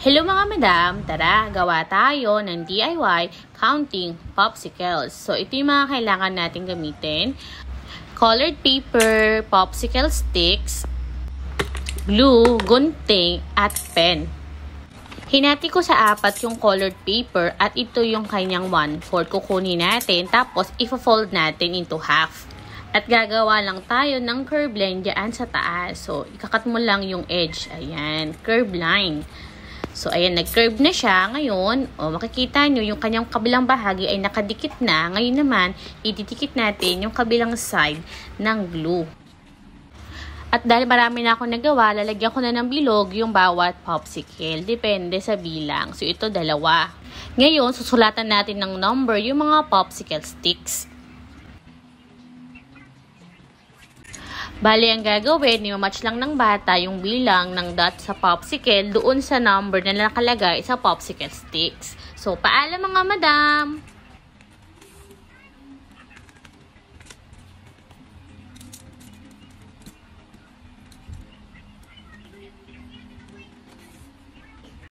Hello mga madam, tara gawa tayo ng DIY counting popsicles. So ito yung mga kailangan natin gamitin. Colored paper, popsicle sticks, glue, gunting, at pen. Hinati ko sa 4 yung colored paper at ito yung kanyang 1/4. Kukunin natin tapos i-fold natin into half. At gagawa lang tayo ng curve line dyan sa taas. So ikakat mo lang yung edge. Ayan, curve line. So, ayan, nag-curve na siya. Ngayon, makikita nyo, yung kanyang kabilang bahagi ay nakadikit na. Ngayon naman, ididikit natin yung kabilang side ng glue. At dahil marami na akong nagawa, lalagyan ko na ng bilog yung bawat popsicle. Depende sa bilang. So, ito 2. Ngayon, susulatan natin ng number yung mga popsicle sticks. Bali, ang gagawin, i-match lang ng bata yung bilang ng dot sa popsicle doon sa number na nakalagay sa popsicle sticks. So, paalam mga madam!